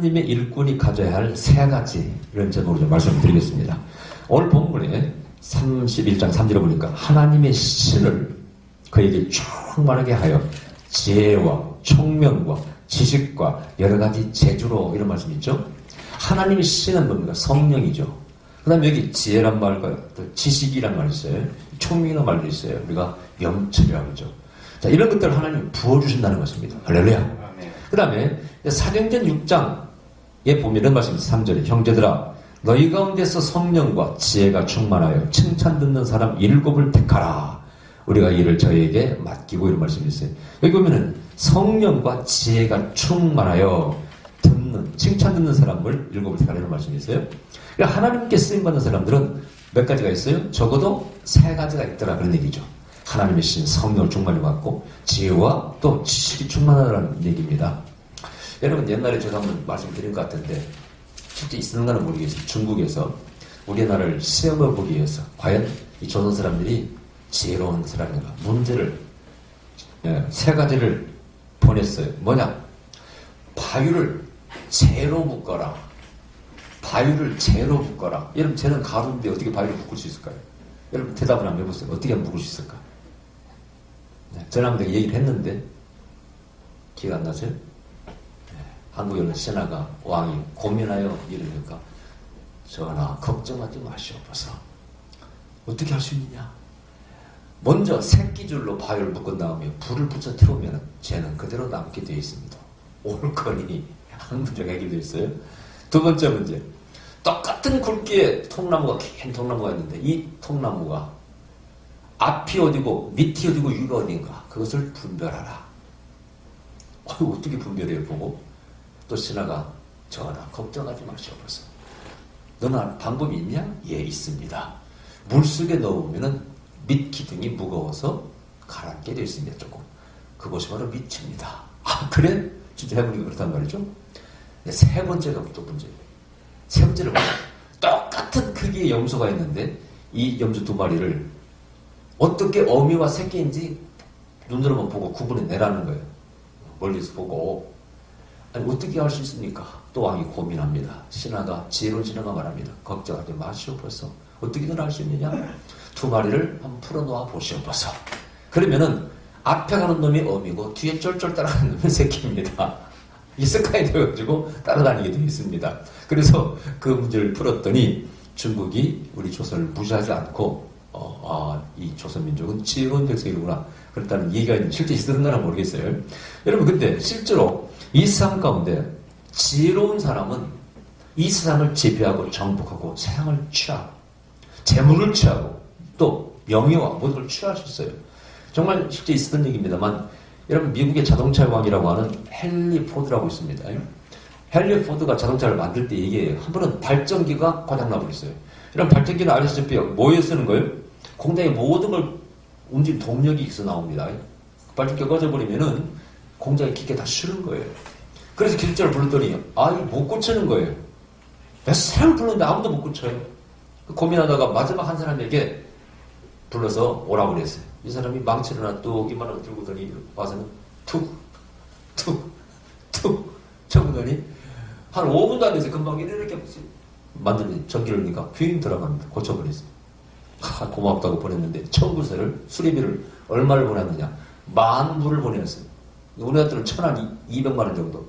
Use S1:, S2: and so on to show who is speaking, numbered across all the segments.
S1: 하나님의 일꾼이 가져야 할 세 가지 이런 제목으로 좀 말씀드리겠습니다. 오늘 본문에 31장 3절에 보니까 하나님의 신을 그에게 충만하게 하여 지혜와 총명과 지식과 여러 가지 재주로 이런 말씀이 있죠. 하나님의 신은 뭡니까? 성령이죠. 그 다음에 여기 지혜란 말과 또 지식이란 말이 있어요. 총명이란 말도 있어요. 우리가 영철이라고 하죠. 자, 이런 것들을 하나님이 부어주신다는 것입니다. 할렐루야. 그 다음에 사도행전 6장에 보면 이런 말씀이 있어요. 3절에 형제들아 너희 가운데서 성령과 지혜가 충만하여 칭찬 듣는 사람 7을 택하라. 우리가 이를 저희에게 맡기고 이런 말씀이 있어요. 여기 보면은 성령과 지혜가 충만하여 칭찬 듣는 사람을 7을 택하라 이런 말씀이 있어요. 그러니까 하나님께 쓰임받는 사람들은 몇 가지가 있어요? 적어도 3가지가 있더라 그런 얘기죠. 하나님의 신 성령을 충만히 받고 지혜와 또 지식이 충만하다는 얘기입니다. 여러분 옛날에 제가 한번 말씀드린 것 같은데 실제 있었는가는 모르겠어요. 중국에서 우리나라를 시험해 보기 위해서 과연 이 조선 사람들이 지혜로운 사람인가 문제를 3가지를 보냈어요. 뭐냐? 바위를 재로 묶어라. 바위를 재로 묶어라. 여러분 재는 가루인데 어떻게 바위를 묶을 수 있을까요? 여러분 대답을 한번 해보세요. 어떻게 하면 묶을 수 있을까? 전화한테 얘기를 했는데 기억 안 나세요? 한국에 신하가 왕이 고민하여 이러니까 전하 걱정하지 마시옵소서. 어떻게 할 수 있느냐? 먼저 새끼줄로 바위를 묶은 다음에 불을 붙여 태우면 쟤는 그대로 남게 되어 있습니다. 옳거니 한 문제가 해결되어 있어요. 두 번째 문제 똑같은 굵기의 통나무가 긴 통나무가 있는데 이 통나무가 앞이 어디고 밑이 어디고 위가 어딘가 그것을 분별하라. 어떻게 분별해요 보고 또 신하가 전하 걱정하지 마시옵소서. 너는 방법이 있냐? 예 있습니다. 물속에 넣으면 밑 기둥이 무거워서 가라앉게 되어 있습니다. 조금 그것이 바로 밑입니다. 아 그래? 진짜 해보니까 그렇단 말이죠. 세 번째가 또 문제예요. 세 번째를 보면 똑같은 크기의 염소가 있는데 이 염소 2마리를 어떻게 어미와 새끼인지 눈으로만 보고 구분해 내라는 거예요. 멀리서 보고 아니 어떻게 할 수 있습니까? 또 왕이 고민합니다. 신하가 지혜로운 신하가 말합니다. 걱정하지 마시옵소서. 어떻게든 할 수 있느냐? 2마리를 한번 풀어놓아 보시옵소서. 그러면은 앞에 가는 놈이 어미고 뒤에 쫄쫄 따라가는 놈이 새끼입니다. 이 습관이 되어가지고 따라다니게 되어 있습니다. 그래서 그 문제를 풀었더니 중국이 우리 조선을 무시하지 않고 이 조선민족은 지혜로운 백성이구나 그렇다는 얘기가 실제 있었는가는 모르겠어요. 여러분 근데 실제로 이 세상 가운데 지혜로운 사람은 이 세상을 지배하고 정복하고 세상을 취하고 재물을 취하고 또 명예와 모든 걸 취할 수 있어요. 정말 실제 있었던 얘기입니다만 여러분 미국의 자동차의 왕이라고 하는 헨리 포드라고 있습니다. 헨리 포드가 자동차를 만들 때 얘기해요. 한 번은 발전기가 고장나버렸어요. 이런 발전기는 아시다시피 뭐에 쓰는 거예요? 공장의 모든 걸 움직이는 동력이 있어 나옵니다. 발전기가 꺼져버리면은 공장의 기계 다 쉬는 거예요. 그래서 기술자를 불렀더니 이거 못 고치는 거예요. 몇 사람을 불렀는데 아무도 못 고쳐요. 고민하다가 마지막 한 사람에게 불러서 오라고 그랬어요. 이 사람이 망치를 하나 뚝 이만한 거 들고더니 와서는 툭 쳐보더니 한 5분도 안 돼서 금방 이렇게 만들더니 전기를 넣으니까 휘 들어갑니다. 고쳐버렸어요. 고맙다고 보냈는데 청구서를 수리비를 얼마를 보냈느냐? 10,000불을 보냈어요. 우리나라 돈은 1,200만 원 정도.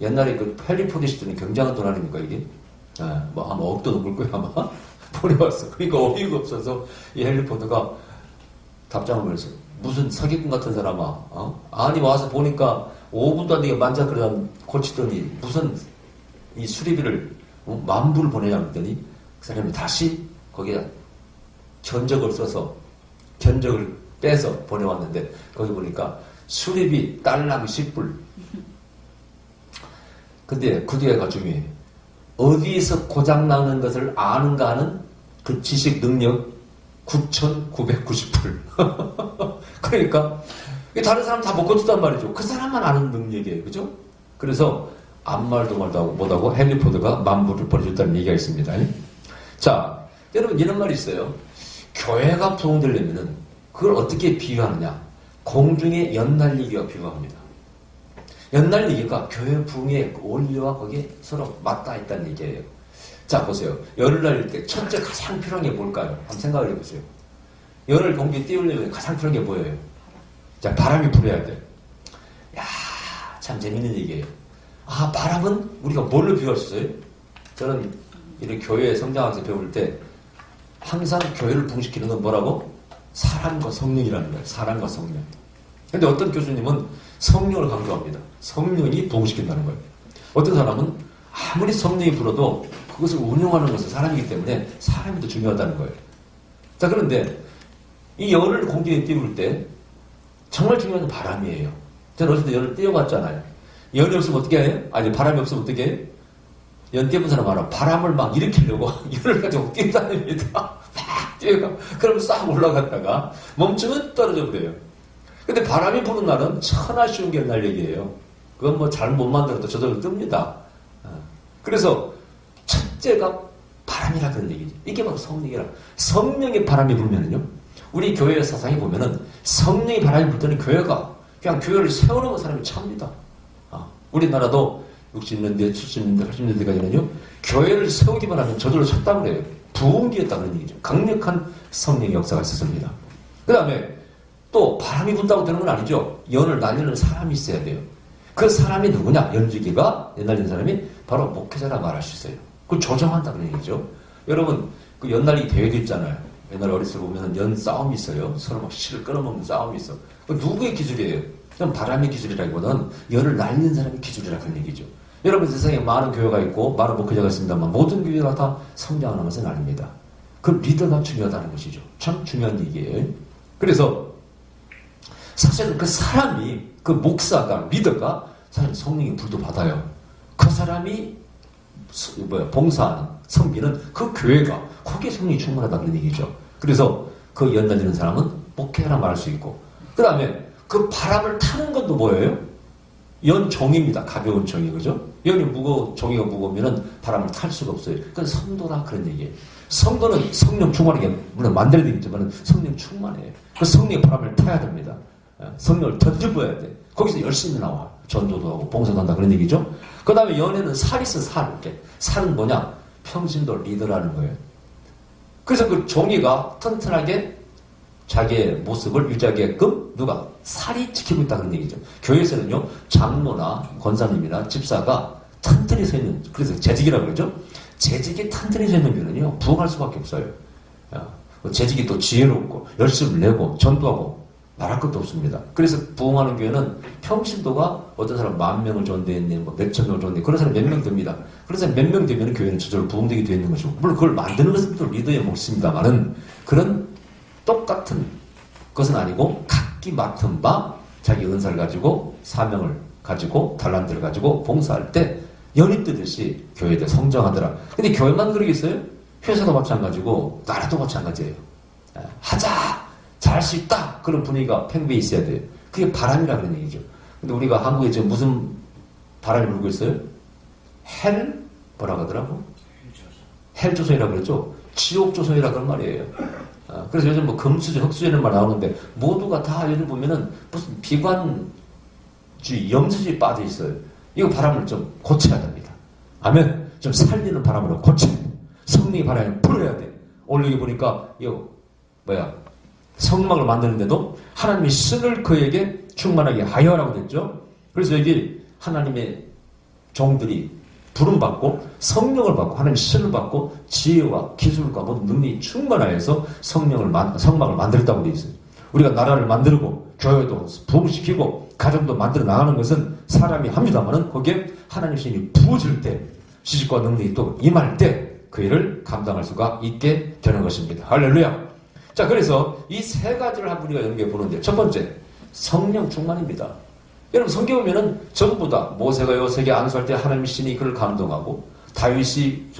S1: 옛날에 그 헬리포드 시절에 굉장한 돈 아닙니까 이게? 뭐 아마 억도 넘을 거야 아마. 보내왔어. 그러니까 어이가 없어서 이 헬리포드가 답장을 했어요. 무슨 사기꾼 같은 사람아, 아니 와서 보니까 5분도 안 되게 만작그러다 고치더니 무슨 이 수리비를 10,000불을 보내냐 그랬더니 그 사람이 다시 거기에 견적을 써서 견적을 빼서 보내왔는데 거기 보니까 수리비 달랑 10불. 근데 그 뒤에가 중요해요. 어디에서 고장나는 것을 아는가 하는 그 지식 능력 9,990불. 그러니까 다른 사람 다 못 고쳤단 말이죠. 그 사람만 아는 능력이에요. 그죠? 그래서 아무 말도 못하고 헨리 포드가 10,000불을 보내줬다는 얘기가 있습니다. 자, 여러분 이런 말이 있어요. 교회가 부흥되려면은 그걸 어떻게 비유하느냐? 공중에 연 날리기와 비유합니다. 연날 얘기가 교회 부흥의 원리와 거기에 서로 맞닿아 있다는 얘기예요. 자, 보세요. 열을 날릴 때 첫째 가장 필요한 게 뭘까요? 한번 생각을 해보세요. 열을 공기에 띄우려면 가장 필요한 게 뭐예요? 자, 바람이 불어야 돼. 야, 참 재밌는 얘기예요. 아, 바람은 우리가 뭘로 비유할 수 있어요? 저는 이런 교회에 성장하면서 배울 때 항상 교회를 부흥시키는 건 뭐라고? 사랑과 성령이라는 거예요. 사랑과 성령. 근데 어떤 교수님은 성령을 강조합니다. 성령이 부흥시킨다는 거예요. 어떤 사람은 아무리 성령이 불어도 그것을 운영하는 것은 사람이기 때문에 사람이 더 중요하다는 거예요. 자, 그런데 이 열을 공기에 띄울 때 정말 중요한 건 바람이에요. 저는 어릴 때 열을 띄워봤잖아요. 열이 없으면 어떻게 해요? 아니, 바람이 없으면 어떻게 해요? 연 띄운 사람 알아. 바람을 막 일으키려고 열을 가지고 뛰어다닙니다. 막 뛰어가. 그러면 싹 올라갔다가 멈추면 떨어져 버려요. 근데 바람이 부는 날은 천하 쉬운 게 옛날 얘기예요. 그건 뭐 잘 못 만들어도 저절로 뜹니다. 그래서 첫째가 바람이라 그런 얘기죠. 이게 바로 성령이라. 성령의 바람이 불면은요. 우리 교회의 사상에 보면은 성령의 바람이 불 때는 교회가 그냥 교회를 세워놓은 사람이 찹니다. 우리나라도 60년대, 70년대, 80년대까지는요. 교회를 세우기만 하면 저절로 찼다고 그래요. 부흥기였다 그런 얘기죠. 강력한 성령의 역사가 있었습니다. 그 다음에 또 바람이 분다고 되는 건 아니죠. 연을 날리는 사람이 있어야 돼요. 그 사람이 누구냐? 연주기가 연 날리는 사람이 바로 목회자라 말할 수 있어요. 그걸 조정한다 그런 얘기죠. 여러분 그 연날리기 대회도 있잖아요. 옛날 어렸을 때 보면 연 싸움이 있어요. 서로 막 실을 끊어먹는 싸움이 있어. 그 누구의 기술이에요? 그냥 바람의 기술이라기보다는 연을 날리는 사람의 기술이라 그런 얘기죠. 여러분 세상에 많은 교회가 있고 많은 목회자가 있습니다만 모든 교회가 다 성장하는 것은 아닙니다. 그 리더가 중요하다는 것이죠. 참 중요한 얘기예요. 그래서 사실은 그 사람이 그 목사가 리더가 사실 성령의 불도 받아요. 그 사람이 봉사하는 성비는 그 교회가 거기에 성령이 충만하다 그런 얘기죠. 그래서 그 연 날리는 사람은 목회라 말할 수 있고 그 다음에 그 바람을 타는 것도 뭐예요? 연종입니다. 가벼운 종이 그죠? 연이 종이가 무거우면 바람을 탈 수가 없어요. 그건 성도라 그런 얘기예요. 성도는 성령 충만하게 물론 만들어야 되겠지만 성령 충만해요. 그 성령의 바람을 타야 됩니다. 성령을 던져봐야 돼. 거기서 열심히 나와. 전도도 하고 봉사도 한다 그런 얘기죠. 그 다음에 연애는 살 있어 살. 이렇게. 살은 뭐냐? 평신도 리더라는 거예요. 그래서 그 종이가 튼튼하게 자기의 모습을 유지하게끔 누가? 살이 지키고 있다 그런 얘기죠. 교회에서는요. 장로나 권사님이나 집사가 튼튼히 서 있는 그래서 재직이라고 그러죠. 재직이 튼튼히 서 있는 교회는요. 부흥할 수밖에 없어요. 재직이 또 지혜롭고 열심을 내고 전도하고 말할 것도 없습니다. 그래서 부흥하는 교회는 평신도가 어떤 사람 10,000명을 존대했네, 뭐 몇천 명을 존대, 그런 사람 몇 명 됩니다. 그런 사람 몇 명 되면 교회는 저절로 부흥되게 되어 있는 것이고, 물론 그걸 만드는 것은 또 리더의 몫입니다만은 그런 똑같은 것은 아니고 각기 맡은 바 자기 은사를 가지고 사명을 가지고 달란트를 가지고 봉사할 때 연이 뜨듯이 교회들 성장하더라. 근데 교회만 그러겠어요? 회사도 마찬가지고 나라도 마찬가지예요. 하자! 잘할 수 있다! 그런 분위기가 팽배해 있어야 돼요. 그게 바람이라 그런 얘기죠. 근데 우리가 한국에 지금 무슨 바람이 불고 있어요? 뭐라고 하더라고? 헬조선이라고 그랬죠? 지옥조선이라 그런 말이에요. 그래서 요즘 뭐 금수저, 흑수저 이런 말 나오는데 모두가 다 요즘 보면은 무슨 비관주의, 염수주의 빠져 있어요. 이거 바람을 좀 고쳐야 됩니다. 아멘. 좀 살리는 바람으로 고쳐야 돼. 성령의 바람을 불어야 돼. 오늘 여기 보니까 이거 성막을 만드는데도 하나님의 신을 그에게 충만하게 하여라고 됐죠. 그래서 여기 하나님의 종들이 부름받고 성령을 받고 하나님의 신을 받고 지혜와 기술과 모든 능력이 충만하여서 성막을 만들었다고 되어 있어요. 우리가 나라를 만들고 교회도 부흥시키고 가정도 만들어 나가는 것은 사람이 합니다만은 거기에 하나님의 신이 부어질 때 지식과 능력이 또 임할 때 그 일을 감당할 수가 있게 되는 것입니다. 할렐루야. 자, 그래서 이 세 가지를 한 우리가 연구해 보는데 첫 번째, 성령 충만입니다. 여러분 성경 보면은 전부 다 모세가 요셉에게 안수할 때 하나님의 신이 그를 감동하고 다윗이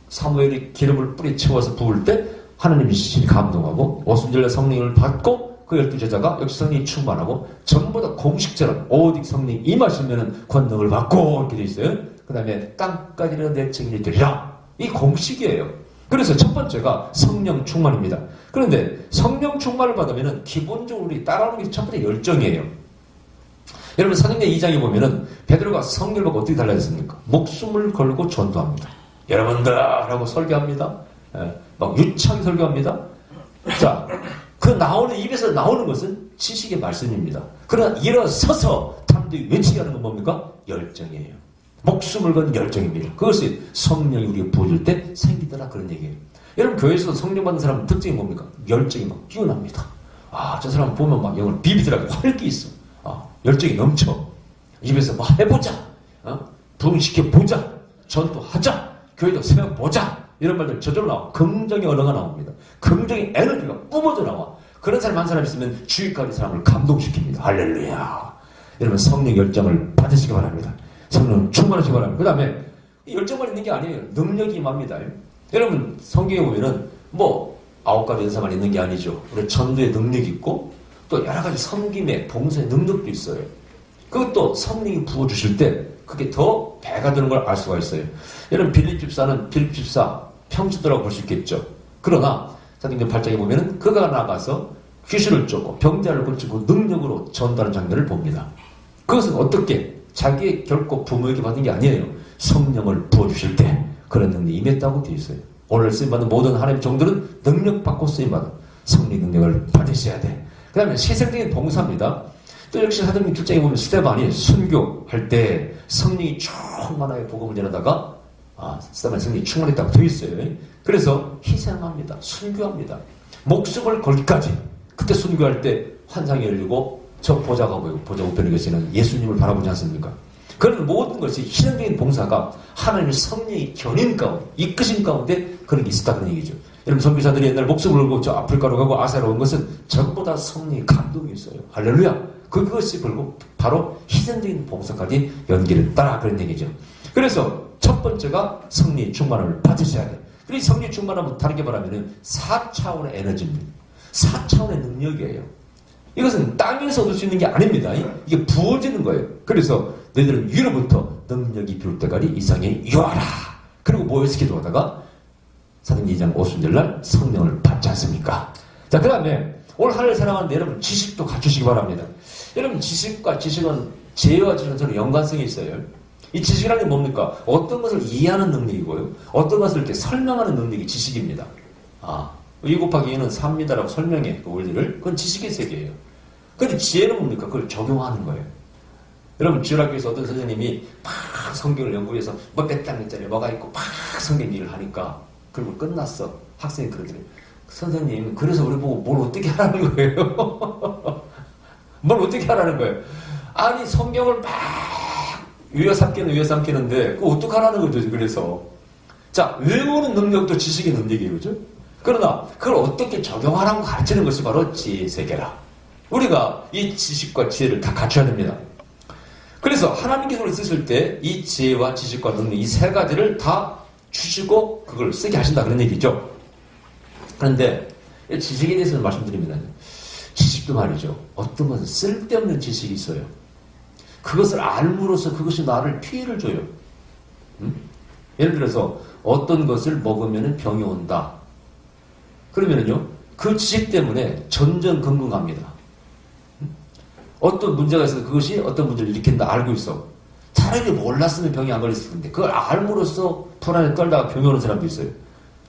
S1: 사무엘이 기름을 뿌리 채워서 부을 때 하나님의 신이 감동하고 오순절날 성령을 받고 그 12제자가 역시 성령이 충만하고 전부 다 공식처럼 오직 성령이 임하시면은 권능을 받고 이렇게 돼 있어요. 그 다음에 땅까지는 내 증인이 되리라. 이 공식이에요. 그래서 첫 번째가 성령 충만입니다. 그런데 성령 충만을 받으면 기본적으로 우리 따라오는 게 첫 번째 열정이에요. 여러분 사도행전 2장에 보면은 베드로가 성령을 받고 어떻게 달라졌습니까? 목숨을 걸고 전도합니다. 여러분들 하고 설교합니다. 막 유창 설교합니다. 자, 그 나오는 입에서 나오는 것은 지식의 말씀입니다. 그러나 일어서서 사람들이 외치게 하는 건 뭡니까? 열정이에요. 목숨을 건 열정입니다. 그것이 성령이 우리가 부어줄 때 생기더라 그런 얘기예요. 여러분 교회에서 성령 받는 사람 특징이 뭡니까? 열정이 막 뛰어납니다. 아, 저 사람 보면 막 영을 비비더라고 활기 있어. 아, 열정이 넘쳐. 입에서 막 해보자. 부흥시켜보자. 전도하자. 교회도 세워보자. 이런 말들 저절로 나와. 긍정의 언어가 나옵니다. 긍정의 에너지가 뿜어져 나와. 그런 사람 한 사람 있으면 주위까지 사람을 감동시킵니다. 할렐루야. 여러분 성령 열정을 받으시기 바랍니다. 성령 충만하시기 바랍니다. 그 다음에 열정만 있는 게 아니에요. 능력이 임합니다. 여러분 성경에 보면은 뭐 9가지 은사만 있는 게 아니죠. 우리 전도의 능력이 있고 또 여러 가지 섬김의 봉사의 능력도 있어요. 그것도 성령이 부어주실 때 그게 더 배가 되는 걸 알 수가 있어요. 여러분 빌립 집사는 빌립 집사 평수도라고 볼 수 있겠죠. 그러나 사도행전 8장에 보면은 그가 나가서 귀신을 쫓고 병자를 고치고 능력으로 전도하는 장면을 봅니다. 그것은 어떻게 자기의 결코 부모에게 받은 게 아니에요. 성령을 부어주실 때 그런 능력이 임했다고 되어 있어요. 오늘 쓰임받는 모든 하나님의 종들은 능력받고 쓰임받은 성령 능력을 받으셔야 돼. 그 다음에 세상적인 봉사입니다. 또 역시 사도행전 7장에 보면 스데반이 순교할 때 성령이 충만하게 복음을 전하다가 스데반이 성령이 충만했다고 되어 있어요. 그래서 희생합니다. 순교합니다. 목숨을 걸기까지. 그때 순교할 때 환상이 열리고 저 보좌가 보이고 보좌 우편에 계시는 예수님을 바라보지 않습니까? 그런 모든 것이 희생적인 봉사가 하나님의 성령의 견인 가운데 이끄신 가운데 그런 게 있었다 그런 얘기죠. 여러분 선교사들이 옛날 목숨을 걸고 저 아프리카로 가고 아시아로 온 것은 전부 다 성령의 감동이 있어요. 할렐루야. 그것이 결국 바로 희생적인 봉사까지 연결했다 그런 얘기죠. 그래서 첫 번째가 성령의 충만함을 받으셔야 돼요. 그리고 성령의 충만함은 다르게 말하면 4차원의 에너지입니다. 4차원의 능력이에요. 이것은 땅에서 얻을 수 있는 게 아닙니다. 이게 부어지는 거예요. 그래서 너희들은 위로부터 능력이 비올 때까지 이상에 유하라. 그리고 모여서 기도하다가 사도행전 2장 50절 날 성령을 받지 않습니까? 자, 그 다음에 올 하루를 살아가는데 여러분 지식도 갖추시기 바랍니다. 여러분 지식과 지식은 지혜와 지식은 서로 연관성이 있어요. 이 지식이라는 게 뭡니까? 어떤 것을 이해하는 능력이고요. 어떤 것을 이렇게 설명하는 능력이 지식입니다. 2 곱하기 2는 3입니다라고 설명해. 그 원리를. 그건 지식의 세계예요. 근데 지혜는 뭡니까? 그걸 적용하는 거예요. 여러분 지율학교에서 어떤 선생님이 막 성경을 연구해서 몇백 장짜리 뭐가 있고 막 성경 일을 하니까 그리고 끝났어. 학생이 그러더래요. 선생님 그래서 우리 보고 뭘 어떻게 하라는 거예요? 뭘 어떻게 하라는 거예요? 아니 성경을 막 위에삼키는데 그거 어떡하라는 거죠. 그래서 자 외우는 능력도 지식의 능력이에요. 그죠? 그러나 그걸 어떻게 적용하라고 가르치는 것이 바로 지혜의 세계라. 우리가 이 지식과 지혜를 다 갖춰야 됩니다. 그래서 하나님께서 우리를 쓰실 때 이 지혜와 지식과 능력 이 세 가지를 다 주시고 그걸 쓰게 하신다 그런 얘기죠. 그런데 지식에 대해서는 말씀드립니다. 지식도 말이죠. 어떤 것은 쓸데없는 지식이 있어요. 그것을 알므로써 그것이 나를 피해를 줘요. 예를 들어서 어떤 것을 먹으면 병이 온다. 그러면은요, 그 지식 때문에 전전긍긍합니다. 어떤 문제가 있어서 그것이 어떤 문제를 일으킨다 알고 있어. 차라리 몰랐으면 병이 안 걸렸을 텐데 그걸 알므로써 불안에 떨다가 병이 오는 사람도 있어요.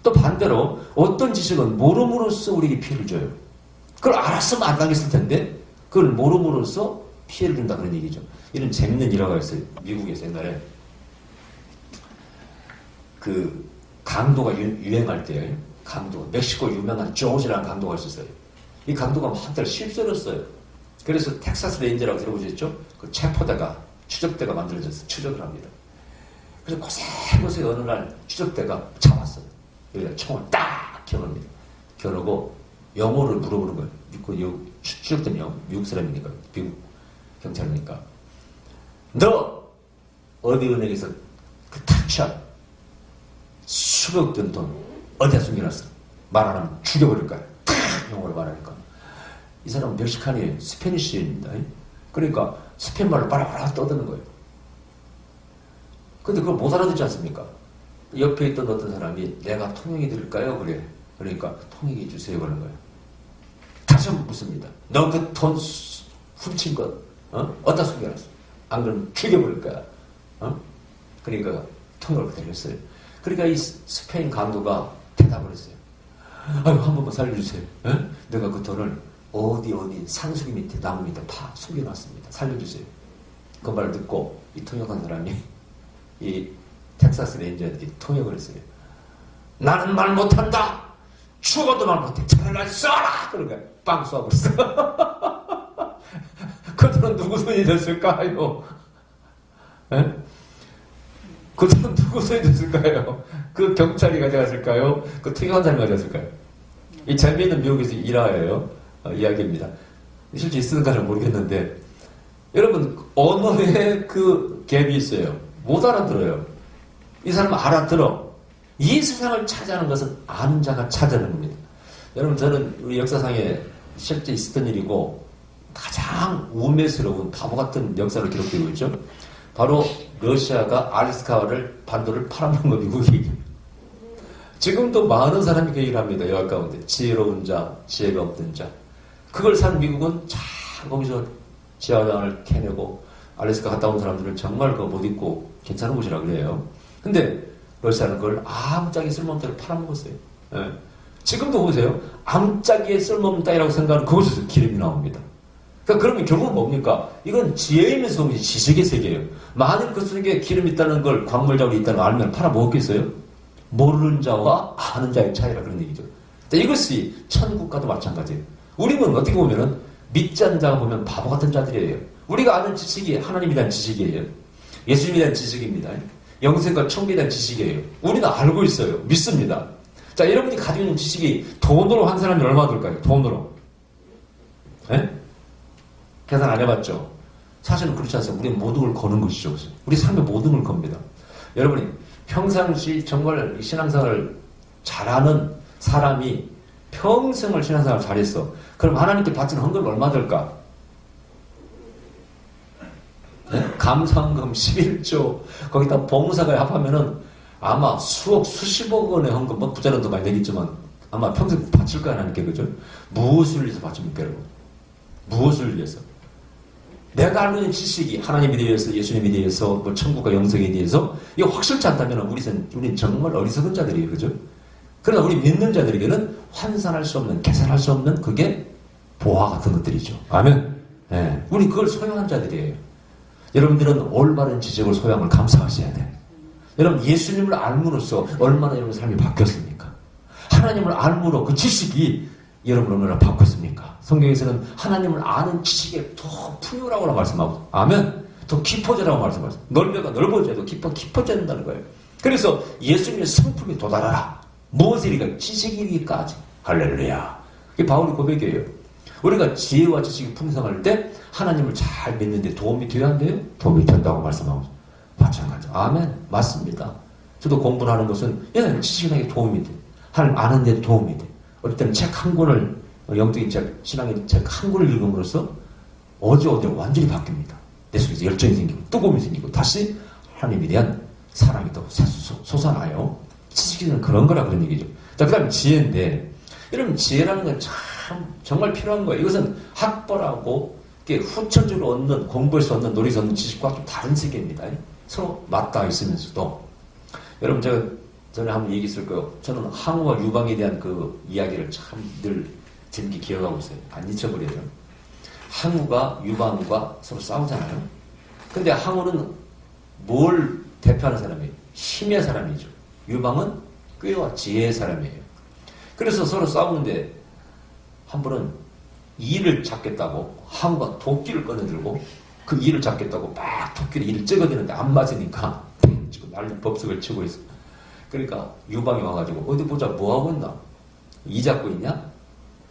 S1: 또 반대로 어떤 지식은 모름으로써 우리에게 피해를 줘요. 그걸 알았으면 안 당했을 텐데 그걸 모름으로써 피해를 준다 그런 얘기죠. 이런 재밌는 일화가 있어요. 미국에서 옛날에 그 강도가 유행할 때 강도, 멕시코 유명한 조지라는 강도가 있었어요. 이 강도가 한달 실세였어요. 그래서 텍사스 레인저라고 들어보셨죠? 그 체포대가, 추적대가 만들어져서 추적을 합니다. 그래서 고생고생 어느 날 추적대가 잡았어요. 여기다 총을 딱 겨눕니다. 겨누고 영어를 물어보는 거예요. 그 추적대는 미국 사람이니까, 미국 경찰이니까. 너 어디 은행에서 그 탁샷 수백 돈 어디다 숨겨놨어? 말 안 하면 죽여버릴 거야. 영어로 말하니까. 이 사람은 멕시칸이에요. 스페니쉬입니다. 그러니까 스페인말로 바라바라 떠드는 거예요. 근데 그걸 못 알아듣지 않습니까? 옆에 있던 어떤 사람이 내가 통역해 드릴까요? 그래. 그러니까 통역해 주세요. 그러는 거예요. 다시 한번 묻습니다. 너 그 돈 훔친 것 어디다 숨겨놨어? 안 그러면 죽여버릴 거야. 그러니까 통역을 그대로 했어요. 그러니까 이 스페인 강도가 대답을 했어요. 아유, 한 번만 살려주세요. 내가 그 돈을 어디 산수기 밑에 나무 밑에 다 숨겨놨습니다. 살려주세요. 그 말을 듣고 이 통역한 사람이 이 텍사스 레인저한테 통역을 했어요. 나는 말 못한다. 죽어도 말 못해. 차라리 날 쏴라. 그러니까 빵 쏴버렸어. 그 돈은 누구 손이 됐을까요? 그 돈은 누구 손이 됐을까요? 그 경찰이 가져갔을까요? 그 통역한 사람이 가져갔을까요? 이 재미있는 미국에서 일화예요. 이야기입니다. 실제 있을까는 모르겠는데 여러분 언어에 그 갭이 있어요. 못 알아들어요. 이 사람은 알아들어. 이 세상을 차지하는 것은 아는 자가 차지하는 겁니다. 여러분 저는 우리 역사상에 실제 있었던 일이고 가장 우매스러운 바보 같은 역사로 기록되고 있죠. 바로 러시아가 알래스카를 반도를 팔아먹은 거 미국이. 지금도 많은 사람이 그 얘기를 합니다. 여기 가운데 지혜로운 자, 지혜가 없던 자. 그걸 산 미국은 참 거기서 지하장을 캐내고 알래스카 갔다 온 사람들은 정말 그거 못 입고 괜찮은 곳이라 그래요. 근데 러시아는 그걸 아무짝에 쓸모없는 땅을 팔아먹었어요. 예. 지금도 보세요. 아무짝에 쓸모없는 땅이라고 생각하는 그곳에서 기름이 나옵니다. 그러니까 그러면 결국은 뭡니까? 이건 지혜이면서 지식의 세계예요. 만일 그 속에 기름이 있다는 걸 광물자원이 있다는 걸 알면 팔아먹었겠어요? 모르는 자와 아는 자의 차이라 그런 얘기죠. 이것이 천국과도 마찬가지예요. 우리는 어떻게 보면은 믿지 않는 자가 보면 바보 같은 자들이에요. 우리가 아는 지식이 하나님에 대한 지식이에요. 예수님에 대한 지식입니다. 영생과 천국에 대한 지식이에요. 우리는 알고 있어요. 믿습니다. 자, 여러분이 가지고 있는 지식이 돈으로 환산하면 얼마 들까요? 돈으로. 예? 계산 안 해봤죠? 사실은 그렇지 않습니다. 우리는 모든 걸 거는 것이죠. 우리 삶에 모든 걸 겁니다. 여러분이 평상시 정말 신앙생활을 잘하는 사람이 평생을 신앙생활을 잘했어. 그럼 하나님께 바치는 헌금이 얼마 들까? 네? 감사헌금 11조 거기다 봉사가 합하면은 아마 수십억 원의 헌금, 뭐 부자는 더 많이 내겠지만 아마 평생 바칠 거야 하나님께. 그죠? 무엇을 위해서 바칩니까 여러분? 무엇을 위해서? 내가 알고 있는 지식이 하나님에 대해서, 예수님에 대해서, 뭐 천국과 영생에 대해서 이거 확실치 않다면 우리는 정말 어리석은 자들이에요. 그죠? 그러나 우리 믿는 자들에게는 환산할 수 없는, 계산할 수 없는 그게 보화 같은 것들이죠. 아멘. 네. 우리 그걸 소유한 자들이에요. 여러분들은 올바른 지식을 소유함을 감사하셔야 돼. 여러분 예수님을 알므로써 얼마나 여러분 삶이 바뀌었습니까? 하나님을 알므로 그 지식이 여러분 얼마나 바뀌었습니까? 성경에서는 하나님을 아는 지식에 더 풍요라고 말씀하고, 아멘. 더 깊어져라고 말씀하세요. 넓어가 넓어져도 깊어져야 된다는 거예요. 그래서 예수님의 성품에 도달하라. 무엇이리까? 지식이기까지. 할렐루야. 이게 바울의 고백이에요. 우리가 지혜와 지식이 풍성할 때 하나님을 잘 믿는데 도움이 돼야 안 돼요? 도움이 된다고 말씀하고 마찬가지. 아멘. 맞습니다. 저도 공부를 하는 것은 지식에게 도움이 돼. 하나님 아는 데도 도움이 돼. 어릴 때는 책 한 권을, 영적인 책, 신앙의 책 한 권을 읽음으로써 어디로 완전히 바뀝니다. 내 속에서 열정이 생기고 뜨거움이 생기고 다시 하나님에 대한 사랑이 또 솟아나요. 지식은 그런 거라 그런 얘기죠. 자, 그 다음에 지혜인데, 여러분 지혜라는 건 참 정말 필요한 거예요. 이것은 학벌하고 후천적으로 얻는, 공부해서 얻는, 놀이에서 얻는 지식과 좀 다른 세계입니다. 서로 맞닿아 있으면서도. 여러분 제가 전에 한번 얘기했을 거예요. 저는 항우와 유방에 대한 그 이야기를 참 늘 재밌게 기억하고 있어요. 안 잊혀버려요. 항우가 유방과 서로 싸우잖아요. 근데 항우는 뭘 대표하는 사람이에요? 힘의 사람이죠. 유방은 꾀와 지혜의 사람이에요. 그래서 서로 싸우는데 한 번은 이를 잡겠다고 항우가 도끼를 꺼내들고 그 이를 잡겠다고 막 도끼를 이를 찌거드는데 안 맞으니까 지금 난리 법석을 치고 있어. 그러니까 유방이 와가지고 어디 보자, 뭐하고 있나? 이 잡고 있냐?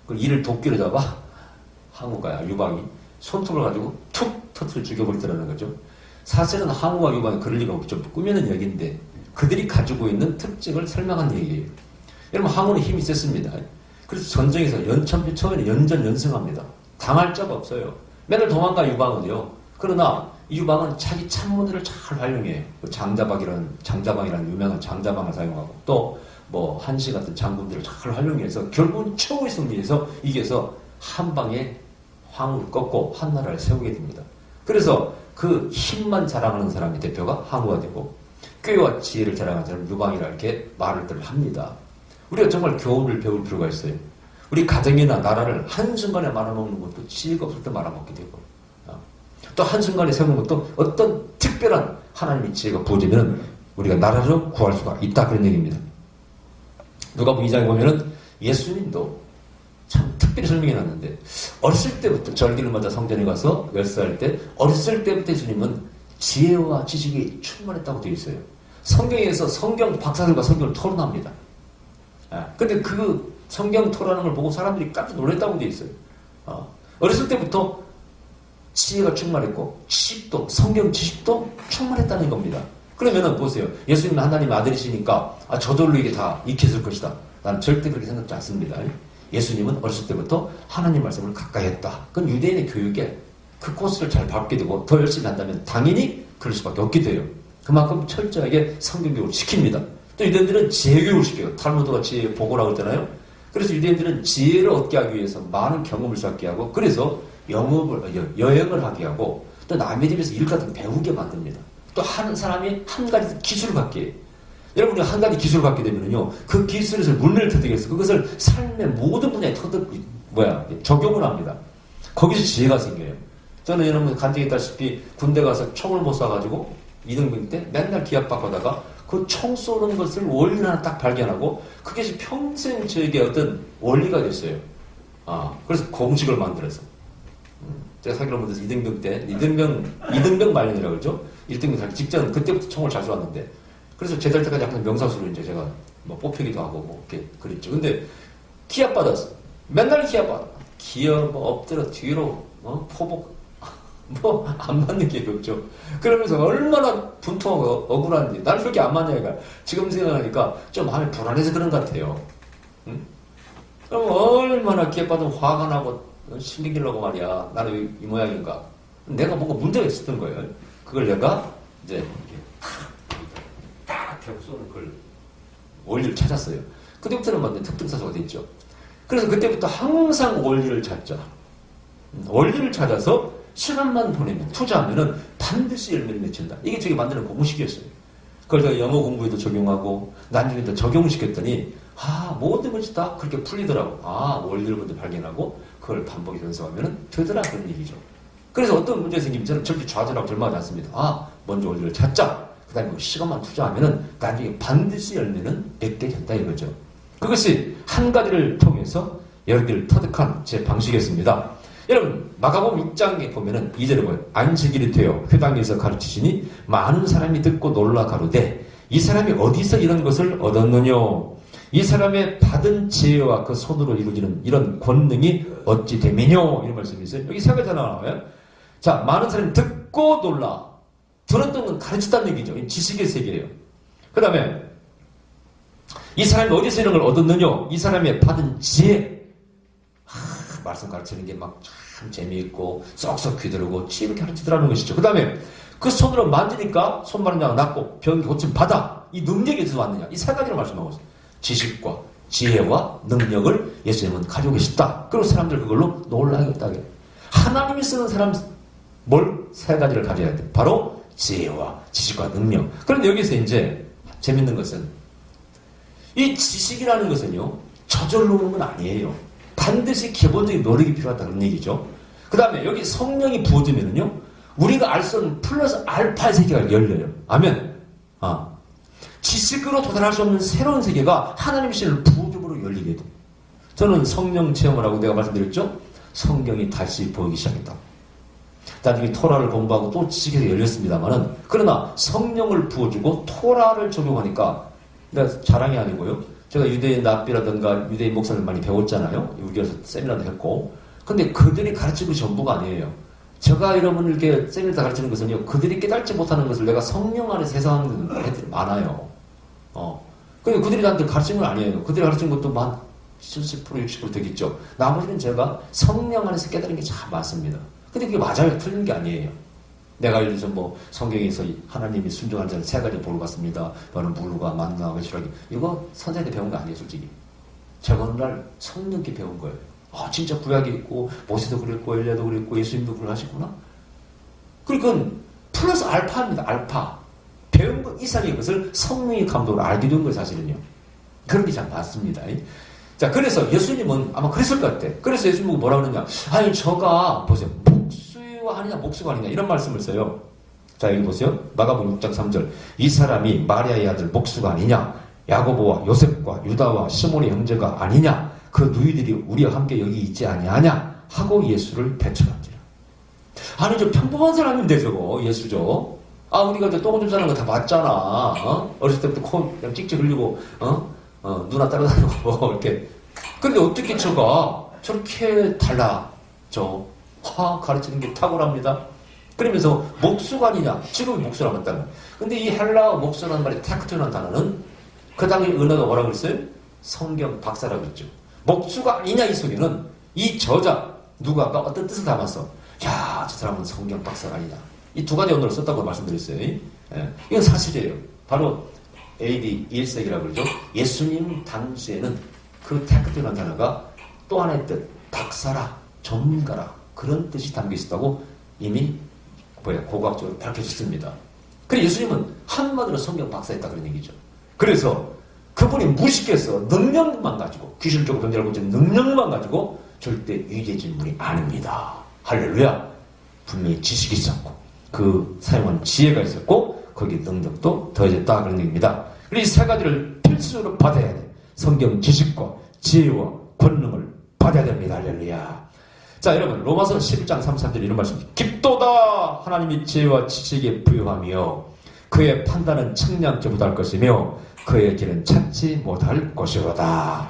S1: 그 이를 도끼로 잡아 항우가, 유방이 손톱을 가지고 툭 터트려 죽여버리더라는 거죠. 사실은 항우와 유방이 그럴 리가 없죠. 꾸며낸 얘기인데 그들이 가지고 있는 특징을 설명한 얘기예요. 여러분 항우는 힘이 셌습니다. 그래서 전쟁에서 처음에는 연전연승합니다. 당할 자가 없어요. 맨날 도망가 유방은요. 그러나 이 유방은 자기 참모들을 잘 활용해요. 장자방이라는 유명한 장자방을 사용하고 또 뭐 한시 같은 장군들을 잘 활용해서 결국은 최후의 승리해서 이겨서 한 방에 황후를 꺾고 한 나라를 세우게 됩니다. 그래서 그 힘만 자랑하는 사람이 대표가 항우가 되고 꾀와 지혜를 자랑하는 사람은 유방이라 이렇게 말을 합니다. 우리가 정말 교훈을 배울 필요가 있어요. 우리 가정이나 나라를 한순간에 말아먹는 것도 지혜가 없을 때 말아먹게 되고 또 한순간에 세우는 것도 어떤 특별한 하나님의 지혜가 부어지면 우리가 나라를 구할 수가 있다 그런 얘기입니다. 누가복음 2장에 보면은 예수님도 참 특별히 설명해 놨는데 어렸을 때부터 절기를 맞아 성전에 가서 10살 때 어렸을 때부터 예수님은 지혜와 지식이 충만했다고 되어 있어요. 성경에서 성경 박사들과 성경을 토론합니다. 근데 그 성경 토론하는 걸 보고 사람들이 깜짝 놀랐다고 되어 있어요. 어렸을 때부터 지혜가 충만했고 지식도 성경 지식도 충만했다는 겁니다. 그러면은 보세요. 예수님은 하나님의 아들이시니까 저절로 이게 다 익혔을 것이다. 나는 절대 그렇게 생각지 않습니다. 예수님은 어렸을 때부터 하나님 말씀을 가까이 했다. 그건 유대인의 교육에 그 코스를 잘 밟게 되고 더 열심히 한다면 당연히 그럴 수밖에 없게 돼요. 그만큼 철저하게 성경교육을 시킵니다. 또 유대인들은 지혜교육을 시켜요. 탈무드가 지혜 보고라고 했잖아요. 그래서 유대인들은 지혜를 얻게 하기 위해서 많은 경험을 쌓게 하고 그래서 여행을 하게 하고 또 남의 집에서 일 같은 거 배우게 만듭니다. 또 한 사람이 한 가지 기술을 갖게 해요. 여러분이 한 가지 기술을 갖게 되면요, 그 기술에서 물매를 터득해서 그것을 삶의 모든 분야에 적용을 합니다. 거기서 지혜가 생겨요. 저는 여러분 간증했다시피 군대 가서 총을 못 쏴가지고 2등병 때 맨날 기합받고 그 총 쏘는 것을 원리를 하나 딱 발견하고 그게 평생 저에게 어떤 원리가 됐어요. 그래서 공식을 만들어서. 제가 사기로 못해서 2등병 때, 2등병 말년이라고 그러죠? 1등병 살기 직전, 그때부터 총을 잘 쏘았는데, 그래서 제달 때까지 약간 명사수로 이제 제가 뽑히기도 하고, 이렇게 그랬죠. 근데, 기합 받았어. 맨날 기합 받아. 기어, 엎드려, 뒤로, 포복, 안 맞는 게 없죠. 그러면서 얼마나 분통하고 억울한지. 나는 그렇게 안 맞냐, 이가. 지금 생각하니까 좀 마음이 불안해서 그런 것 같아요. 응? 그럼 얼마나 기합 받으면 화가 나고, 신경질나고 말이야. 나는 이 모양인가. 내가 뭔가 문제가 있었던 거예요. 그걸 내가 이제 딱 대고 쏘는 걸 원리를 찾았어요. 그때부터는 완전 특등사수가 됐죠. 그래서 그때부터 항상 원리를 찾자. 원리를 찾아서 시간만 보내면 투자하면은 반드시 열매를 맺힌다. 이게 저게 만드는 공식이었어요. 그걸 제가 영어 공부에도 적용하고 나중에 또 적용시켰더니 모든 것이 다 그렇게 풀리더라고. 원리를 먼저 발견하고 그걸 반복해서 연습하면 되더라 그런 얘기죠. 그래서 어떤 문제 생기면 저는 절대 좌절하고 절망하지 않습니다. 먼저 원리를 찾자. 그 다음에 시간만 투자하면 나중에 반드시 열매는 맺게 된다 이거죠. 그것이 한 가지를 통해서 여러 개를 터득한 제 방식이었습니다. 여러분 마가복음 6장에 보면은 2절에 뭐예요? 안식일이 되어 회당에서 가르치시니 많은 사람이 듣고 놀라 가로되 이 사람이 어디서 이런 것을 얻었느냐? 이 사람의 받은 지혜와 그 손으로 이루어지는 이런 권능이 어찌 되미뇨? 이런 말씀이 있어요. 여기 세 가지 나와요. 자, 많은 사람이 듣고 놀라. 들었던 건 가르쳤다는 얘기죠. 지식의 세계예요. 그 다음에 이 사람이 어디서 이런 걸 얻었느냐? 이 사람의 받은 지혜. 말씀 가르치는 게 막 참 재미있고 쏙쏙 귀들고 지혜를 가르치더라는 것이죠. 그 다음에 그 손으로 만지니까 손마른 자가 낫고 병이 고침 받아. 이 능력이 어디서 왔느냐? 이 세 가지를 말씀하고 있어요. 지식과 지혜와 능력을 예수님은 가지고 계셨다. 그리고 사람들 그걸로 놀라겠다. 하나님이 쓰는 사람 세 가지를 가져야 돼. 바로 지혜와 지식과 능력. 그런데 여기서 이제 재밌는 것은 이 지식이라는 것은요 저절로 오는 건 아니에요. 반드시 기본적인 노력이 필요하다는 얘기죠. 그 다음에 여기 성령이 부어지면요 우리가 알 수 없는 플러스 알파의 세계가 열려요. 아멘. 지식으로 도달할 수 없는 새로운 세계가 하나님의 신을 부어줌으로 열리게 돼. 저는 성령 체험을 하고 내가 말씀드렸죠. 성경이 다시 보이기 시작했다. 나중에 토라를 공부하고 또 지식에서 열렸습니다만은 그러나 성령을 부어주고 토라를 적용하니까 내가 자랑이 아니고요. 제가 유대인 랍비라든가 유대인 목사들 많이 배웠잖아요. 우리 교회에서 세미나도 했고. 근데 그들이 가르치는 것이 전부가 아니에요. 제가 여러분을 이렇게 세미나 가르치는 것은요. 그들이 깨닫지 못하는 것을 내가 성령 안에서 해석하는 애들이 많아요. 근데 그들이 나한테 가르치는 건 아니에요. 그들이 가르치는 것도 한 70%, 60% 되겠죠. 나머지는 제가 성령 안에서 깨달은 게 참 많습니다. 근데 그게 맞아요. 틀린 게 아니에요. 내가 예를 들어서 성경에서 하나님이 순종하는 자는 세 가지 보러 갔습니다. 너는 물과 만나와 시라기. 이거 선생님한테 배운 거 아니에요, 솔직히. 제가 어느 날 성령께 배운 거예요. 진짜 구약이 있고 모세도 그랬고 엘리야도 그랬고 예수님도 그걸 하셨구나. 그러니까 플러스 알파입니다. 알파. 배운 것 이상의 것을 성령의 감독으로 알게 된 거예요, 사실은요. 그런 게 참 많습니다. 자, 그래서 예수님은 아마 그랬을 것 같아. 그래서 예수님은 뭐라 그러냐. 아니, 저가, 보세요. 목수가 아니냐, 목수가 아니냐. 이런 말씀을 써요. 자, 여기 보세요. 마가복음 6장 3절. 이 사람이 마리아의 아들 목수가 아니냐. 야고보와 요셉과 유다와 시몬의 형제가 아니냐. 그 누이들이 우리와 함께 여기 있지 아니하냐. 하고 예수를 배척한지라. 아니, 저 평범한 사람인데, 저거. 예수죠. 아, 우리가 저 똥 좀 싸는 거 다 봤잖아. 어렸을 때부터 코 그냥 찍찍 흘리고, 누나 따라다니고, 뭐, 이렇게. 근데 어떻게 저렇게 달라져? 가르치는 게 탁월합니다. 그러면서 목수가 아니냐? 지금이 목수라고 했다는. 근데 이 헬라어 목수라는 말이 탁트라는 단어는 그 당시 은어가 뭐라고 그랬어요? 성경 박사라고 했죠. 목수가 아니냐 이 속에는 이 저자 누가가 어떤 뜻을 담았어? 야, 저 사람은 성경 박사가 아니냐. 이 두 가지 언어를 썼다고 말씀드렸어요. 예. 이건 사실이에요. 바로 AD 1세기라고 그러죠. 예수님 당시에는 그 탁트라는 단어가 또 하나의 뜻, 박사라, 전문가라 그런 뜻이 담겨 있었다고 이미 고고학적으로 밝혀졌습니다. 그래서 예수님은 한마디로 성경 박사였다 그런 얘기죠. 그래서 그분이 무식해서 능력만 가지고 귀신적으로 변절하고 있는 능력만 가지고 절대 위대해진 분이 아닙니다. 할렐루야. 분명히 지식이 있었고 그 사용한 지혜가 있었고 거기에 능력도 더해졌다 그런 얘기입니다. 그래서 이 세 가지를 필수로 받아야 돼. 성경 지식과 지혜와 권능을 받아야 됩니다. 할렐루야. 자, 여러분 로마서 11장 33절 이런 말씀입니다. 깊도다 하나님이 지혜와 지식에 부여하며 그의 판단은 측량치 못할 것이며 그의 길은 찾지 못할 것이로다.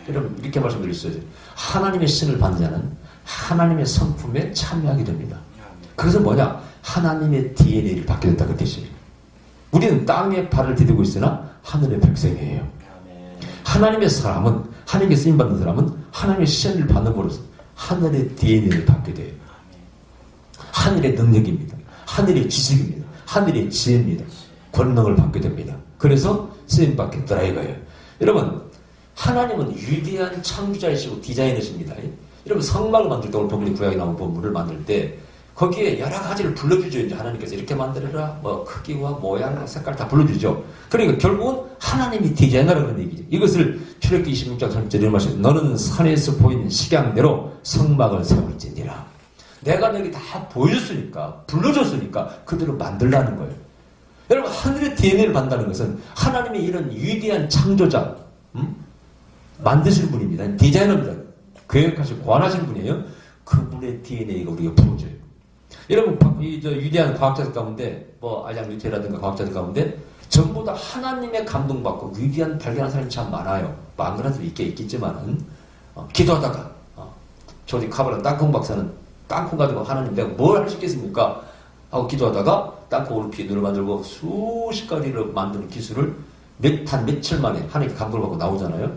S1: 여러분 이렇게 말씀드렸어요. 하나님의 신을 받는 자는 하나님의 성품에 참여하게 됩니다. 그것은 뭐냐? 하나님의 DNA를 받게 된다 그 뜻이에요. 우리는 땅에 발을 디디고 있으나 하늘의 백성이에요. 하나님의 사람은 하나님께 쓰임받는 사람은 하나님의 신을 받는으로써 하늘의 DNA를 받게 돼요. 하늘의 능력입니다. 하늘의 지식입니다. 하늘의 지혜입니다. 권능을 받게 됩니다. 그래서 쓰임받겠더라 이거예요. 여러분 하나님은 위대한 창조자이시고 디자이너십니다. 여러분 성막을 만들 때 오늘 본문이 구약에 나온 본문을 만들 때 거기에 여러 가지를 불러주죠. 이제 하나님께서 이렇게 만들어라. 뭐 크기와 모양, 색깔 다 불러주죠. 그러니까 결국은 하나님이 디자이너라는 얘기죠. 이것을 출애굽기 26장 30절에 이런 말씀. 너는 산에서 보이는 식양대로 성막을 세울지니라. 내가 너에게 다 보여줬으니까 불러줬으니까 그대로 만들라는 거예요. 여러분 하늘의 DNA를 받는다는 것은 하나님의 이런 위대한 창조자 만드시는 분입니다. 디자이너입니다. 계획하시고 관하신 분이에요. 그분의 DNA가 우리가 부어져요. 여러분 이 위대한 과학자들 가운데 뭐 아이작 뉴턴이라든가 과학자들 가운데 전부 다 하나님의 감동받고 위대한 발견한 사람이 참 많아요. 많은 사람이 있겠지만은 기도하다가 조지 카발라 땅콩 박사는 땅콩 가지고 하나님 내가 뭘 할 수 있겠습니까? 하고 기도하다가 땅콩으로 비누를 만들고 수십 가지를 만드는 기술을 한 며칠 만에 하나님께 감동을 받고 나오잖아요.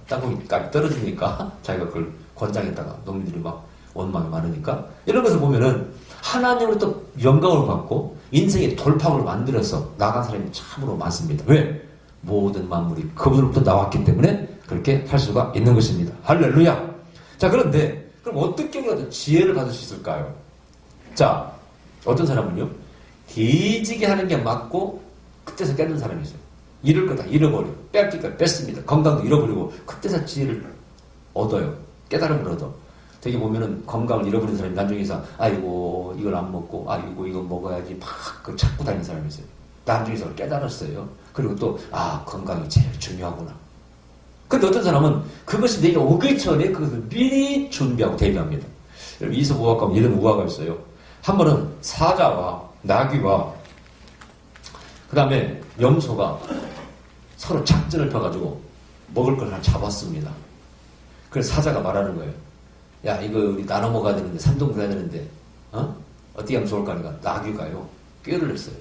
S1: 땅콩이까지 떨어지니까 자기가 그걸 권장했다가 농민들이 막 원망이 많으니까 이런 것을 보면은 하나님으로부터 영광을 받고 인생의 돌파구를 만들어서 나간 사람이 참으로 많습니다. 왜? 모든 만물이 그분으로부터 나왔기 때문에 그렇게 할 수가 있는 것입니다. 할렐루야. 자, 그런데 그럼 어떻게 우리가 지혜를 받을 수 있을까요? 자, 어떤 사람은요 뒤지게 하는 게 맞고 그때서 깨는 사람이 있어요. 잃을 거 다 잃어버리고 뺏길 거 뺐습니다. 건강도 잃어버리고 그때서 지혜를 얻어요. 깨달음을 얻어. 되게 보면은 건강을 잃어버린 사람이 나중에서 아이고 이걸 안 먹고 아이고 이거 먹어야지 막 그 찾고 다니는 사람이 있어요. 나중에서 깨달았어요. 그리고 또 건강이 제일 중요하구나. 근데 어떤 사람은 그것이 내게 오기 전에 그것을 미리 준비하고 대비합니다. 여러분 이섭우화 가면 이런 우화가 있어요. 한 번은 사자와 나귀와 그 다음에 염소가 서로 작전을 펴가지고 먹을 걸 하나 잡았습니다. 그래서 사자가 말하는 거예요. 야, 이거 우리 나눠 먹어야 되는데, 삼동 가야 되는데, 어떻게 하면 좋을까 하니까, 나귀가요, 꾀를 냈어요.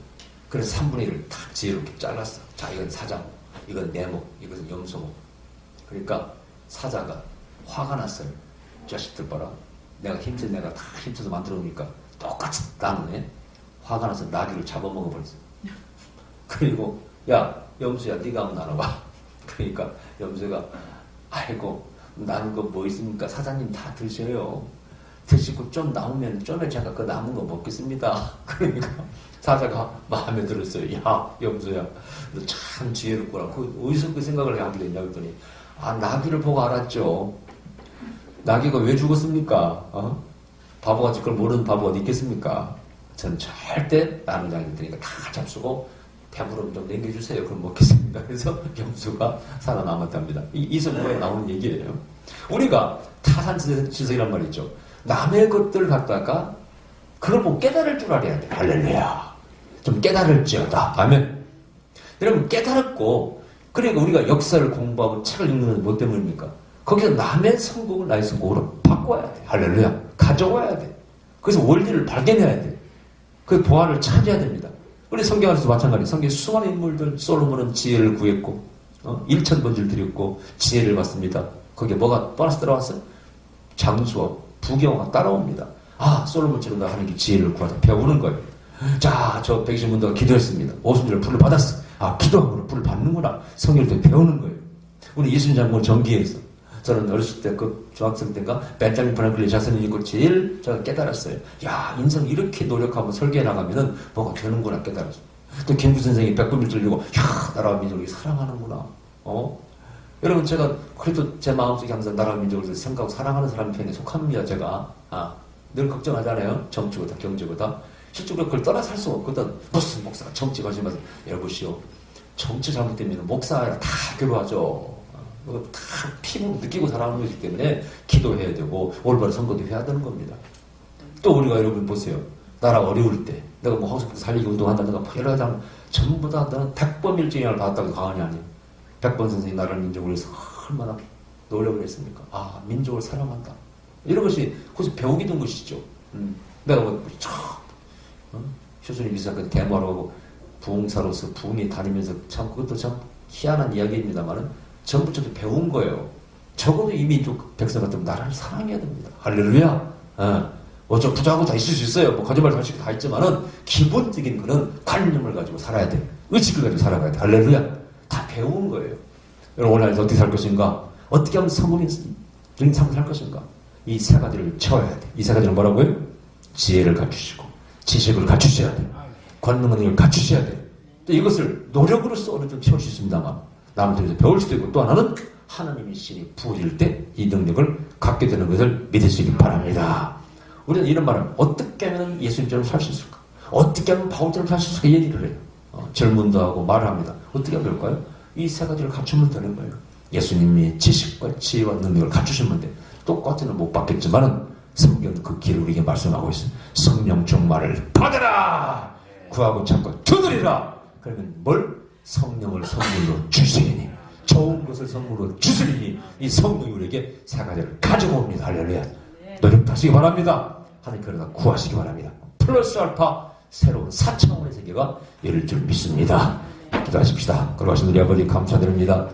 S1: 그래서 3분의 1을 다 지혜롭게 잘랐어. 자, 이건 사자목, 이건 내목, 이것은 염소목. 그러니까, 사자가 화가 났어요. 자식들 봐라. 내가 다 힘써서 만들어 놓으니까, 똑같이 나누네. 화가 나서 나귀를 잡아먹어 버렸어요. 그리고, 야, 염소야, 네가 한번 나눠봐. 그러니까, 염소가, 아이고, 나는 거 뭐 있습니까? 사장님 다 드셔요. 드시고 좀 남으면 좀에 제가 그 남은 거 먹겠습니다. 그러니까 사자가 마음에 들었어요. 야, 염소야, 너 참 지혜롭구나. 어디서 그 생각을 하게 됐냐 그랬더니, 나귀를 보고 알았죠. 나귀가 왜 죽었습니까? 바보같이 그걸 모르는 바보 어디 있겠습니까? 전 절대 남은 양이 되니까 다 잡수고 배부르면 좀 남겨주세요. 그럼 먹겠습니다. 그래서 염소가 살아남았답니다. 이 성경에 나오는 얘기예요. 우리가 타산지석이란 말이죠. 남의 것들 갖다가 그걸 보고 깨달을 줄 알아야 돼. 할렐루야. 좀 깨달을지어다. 아멘. 여러분 깨달았고, 그러니까 우리가 역사를 공부하고 책을 읽는 건 뭐 때문입니까? 거기서 남의 성공을 나의 성공으로 바꿔야 돼. 할렐루야. 가져와야 돼. 그래서 원리를 발견해야 돼. 그 보안을 찾아야 됩니다. 우리 성경 안에서도 마찬가지. 성경 수많은 인물들, 솔로몬은 지혜를 구했고, 1,000번지를 드렸고, 지혜를 받습니다. 거기에 뭐가 보너스 들어왔어요? 장수와 부경화가 따라옵니다. 솔로몬처럼 나 하는 게 지혜를 구하다 배우는 거예요. 자, 저 백신문도가 기도했습니다. 오순절에 불을 받았어. 기도함으로 불을 받는구나. 성경을 배우는 거예요. 우리 이순 장군 전기에서 저는 어렸을 때 그 중학생 때인가 벤자민 프랭클린 자선을 읽고 제일 제가 깨달았어요. 야, 인생 이렇게 노력하고 설계해 나가면은 뭐가 되는구나 깨달았어요. 또 김구 선생이 백분일주를 읽고 야, 나라와 민족을 사랑하는구나. 여러분 제가 그래도 제 마음속에 항상 나라와 민족을 생각하고 사랑하는 사람 편에 속합니다. 제가 늘 걱정하잖아요. 정치보다 경제보다. 실제로 그걸 떠나 살 수가 없거든. 무슨 목사가 정치 관심하면서 여보시오. 정치 잘못되면 목사가 다 괴로워하죠. 다 피부 느끼고 살아가는 것이기 때문에 기도해야 되고 올바른 선거도 해야 되는 겁니다. 또 우리가 여러분 보세요. 나라 어려울 때 내가 뭐 하우스부터 살리기 운동한다 내가 여러 가지 전부 다 나는 백범일증을 받았다고 강한이 아니에요. 백범 선생이 나라를 민족을 위해서 얼마나 노력을 했습니까? 민족을 사랑한다. 이런 것이 거기서 배우게 된 것이죠. 내가 효순이 비슷하게 대마로 하고 부흥사로서 부흥이 다니면서 참 그것도 참 희한한 이야기입니다만은 전부 저도 배운 거예요. 적어도 이 민족 백성 같으면 나라를 사랑해야 됩니다. 할렐루야. 어쩌 부자하고 다 있을 수 있어요. 뭐 거짓말 할 수 있고 다 있지만은 기본적인 거는 관념을 가지고 살아야 돼. 의식을 가지고 살아가야 돼. 할렐루야. 다 배운 거예요. 여러분 오늘 어떻게 살 것인가? 어떻게 하면 성공적인 삶을 살 것인가? 이 세 가지를 채워야 돼. 이 세 가지는 뭐라고요? 지혜를 갖추시고 지식을 갖추셔야 돼. 권능 능력을 갖추셔야 돼. 또 이것을 노력으로서 어느 정도 채울 수 있습니다만 남들에서 배울 수도 있고 또 하나는 하나님의 신이 부어질 때 이 능력을 갖게 되는 것을 믿으시기 바랍니다. 우리는 이런 말을 어떻게 하면 예수님처럼 살 수 있을까? 어떻게 하면 바울처럼 살 수 있을까? 얘기를 해요. 질문도 하고 말을 합니다. 어떻게 하면 될까요? 이 세 가지를 갖추면 되는 거예요. 예수님이 지식과 지혜와 능력을 갖추시면 돼. 똑같이는 못 받겠지만은 성경은 그 길을 우리에게 말씀하고 있어요. 성령 충만을 받으라! 구하고 찾고 두드리라! 그러면 뭘? 성령을 선물로 주시니 좋은 것을 선물로 주시니 이 성령이 우리에게 세 가지를 가지고 옵니다. 할렐루야. 노력하시기 바랍니다. 하나님 그러다 구하시기 바랍니다. 플러스 알파 새로운 4차원의 세계가 열릴 줄 믿습니다. 기도하십시다. 걸어가신 우리 아버지 감사드립니다.